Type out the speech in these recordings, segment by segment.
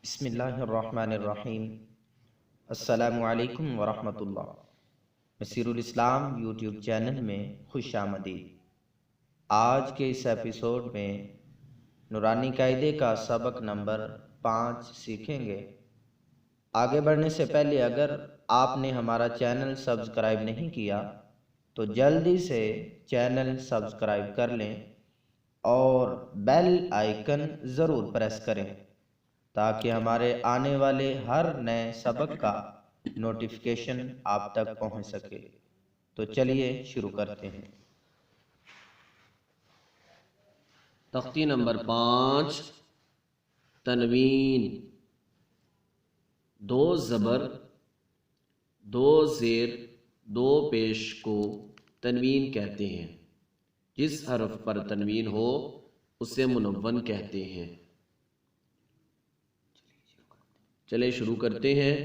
بسم اللہ الرحمن الرحیم۔ السلام علیکم ورحمۃ اللہ۔ نصیر الاسلام یوٹیوب چینل میں خوش آمدید۔ آج کے اس ایپیسوڈ میں نورانی قاعدے کا سبق نمبر 5 سیکھیں گے۔ آگے بڑھنے سے پہلے اگر آپ نے ہمارا چینل سبسکرائب نہیں کیا تو جلدی سے چینل سبسکرائب کر لیں اور بیل آئیکن ضرور پریس کریں تاکہ ہمارے آنے والے ہر نئے سبق کا نوٹیفیکیشن آپ تک پہنچ سکے۔ تو چلیے شروع کرتے ہیں۔ تختی نمبر 5، تنوین، 2 زبر 2 زیر 2 پیش کو تنوین کہتے ہیں۔ جس حرف پر تنوین ہو اسے منون کہتے ہیں۔ چلے شروع کرتے ہیں۔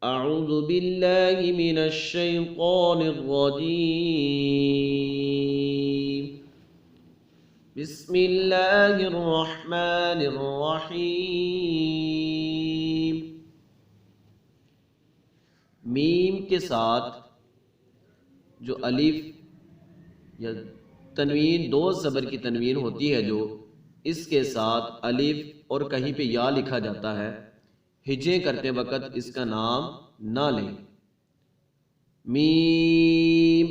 اعوذ باللہ من الشیطان الرجیم، بسم اللہ الرحمن الرحیم۔ میم کے ساتھ جو الف یا تنوین 2 زبر کی تنوین ہوتی ہے، جو اس کے ساتھ الف اور کہیں پہ یا لکھا جاتا ہے، ہجیں کرتے وقت اس کا نام نہ لیں۔ میم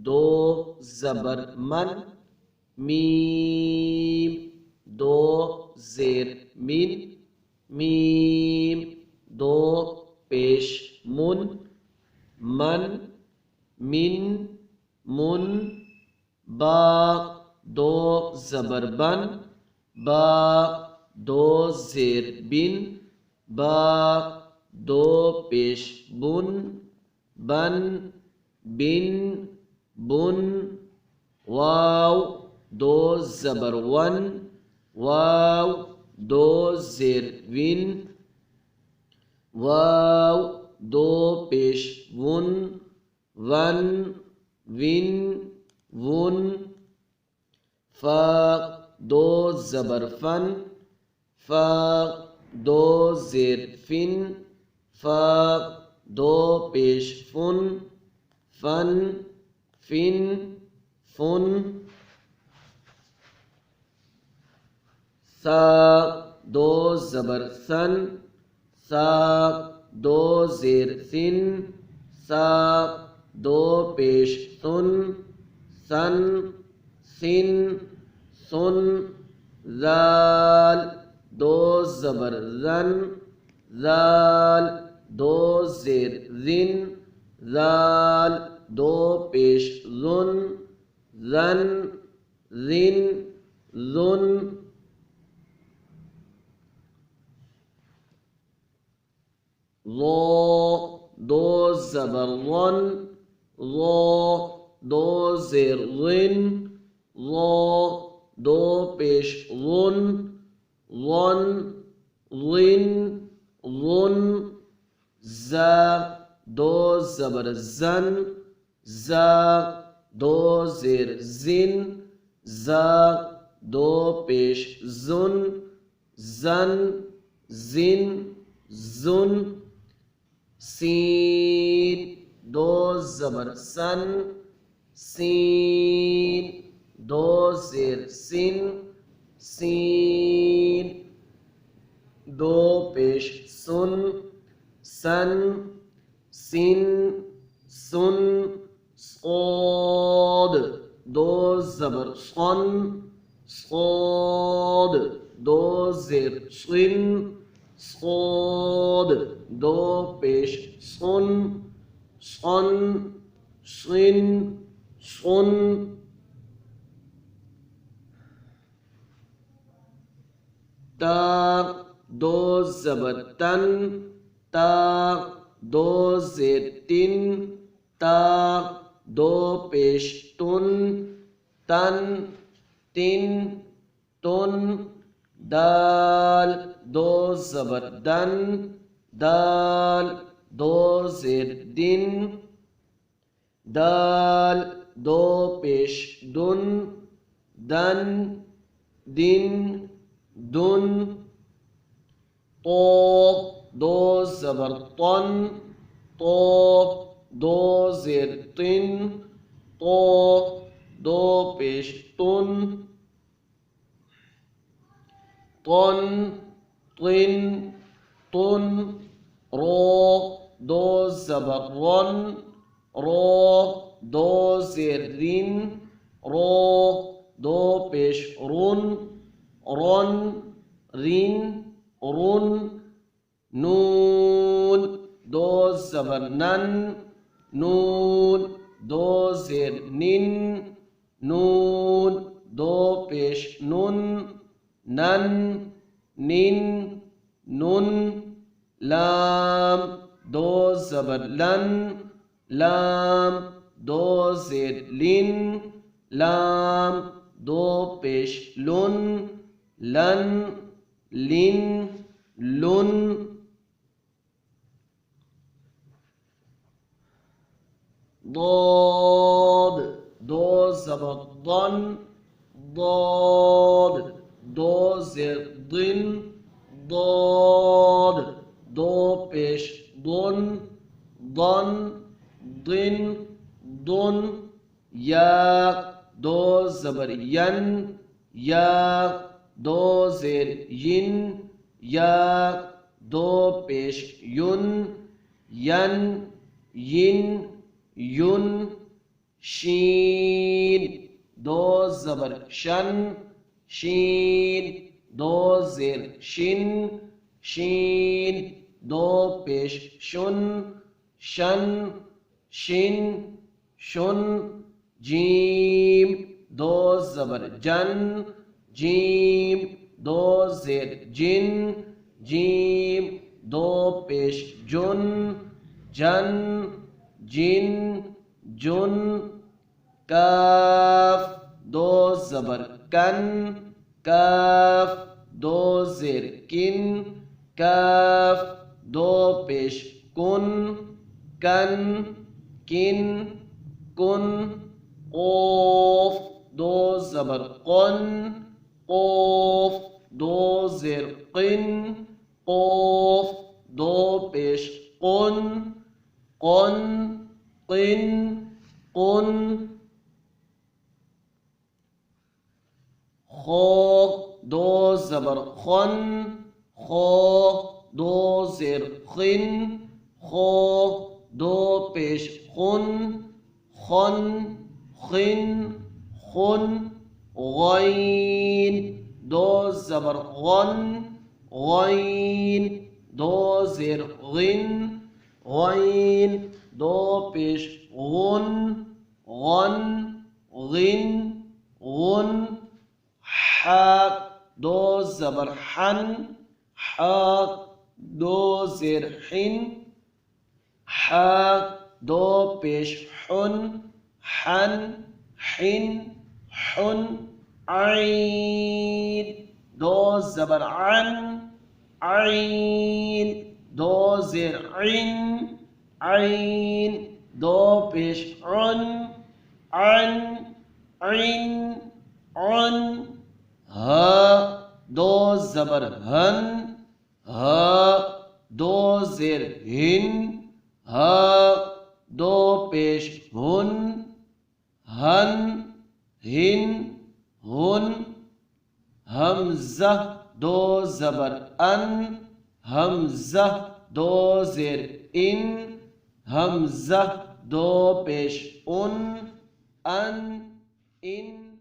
2 زبر من، میم 2 زیر من، میم 2 پیش من، من من من، با 2 زبر بن، با 2 زیر بن، با 2 پیش بن، بن بن بن، واو 2 زبر ون، واو 2 زیر ون، واو 2 پیش ون، ون ون ون، فا 2 زبر فن، فا 2 زیر فن، فا 2 پیش فن، فن فن فن، سا 2 زبر سن، سا 2 زیر سن، سا 2 پیش سن، سن سن سن، زال 2 زبر زن، زال 2 زیر زن، زال 2 پیش زن، زن زن زن، ضا 2 زبر ون، ضا 2 زیر ضن، ضا 2 پیش ظن، ظن ظن ظن، زا 2 زبر زن، زا 2 زیر زن، زا 2 پیش زن، زن زن زن، سین 2 زبر سن، سین 2 زیر سن، سین 2 پیش سن، سن سن سن، صاد 2 زبر صن، صاد 2 زیر صن، صاد 2 پیش صن، صن صن صن، تا 2 زبر تن، تا 2 زیر تن، تا 2 پیش تن، تن تن تن، دال 2 زبر دن، دال 2 زیر دن، دال 2 پیش دن، دن دن دن، تو دو زبر طن تو دو زیر تن تو دو پیش تن طن طن طن رو دو زبر رن رو دو زیر رن رو دو پیش رن رن رن رن نون دو زبر نن نون دو زیر نن نون دو پیش نن نن نن نن لام دو زبر لن لام دو زیر لن لام دو پیش لن لن لن لن ضاد دو زبر ضن ضاد دو زیر ضن ضاد دو پیش ضن ضن ضن ضن یا دو زبر ین یا دو زیر ین یا دو پیش یون ین ین یون شین دو زبر شن شین دو زیر شن شین دو پیش شن شن شن شن جیم دو زبر جن جیم دو زیر جن جیم دو پیش جن جن جن جن کاف دو زبر کن کاف دو زیر کن کاف دو پیش کن کن کن کن قوف دو زبر قن قوف دو زیر قن قوف دو پیش قن قن قن قن خو دو زبر خن خو دو زیر خن خو دو پیش خن خن خن خن غین دو زبر غن غین دو زیر غن غین دو پیش غن غن غن غن حاء دو زبر حن حاء دو زیر حن حاء دو پیش حن حن حن حن عین دو زبر عن عین دو زیر عن عین دو پیش عن عن عن عن ها دو زبر ہن ها دو زیر ہن ها دو پیش ہن ہن ہن ہن حمزہ دو زبر ان حمزہ دو زیر ان حمزہ دو پیش ان ان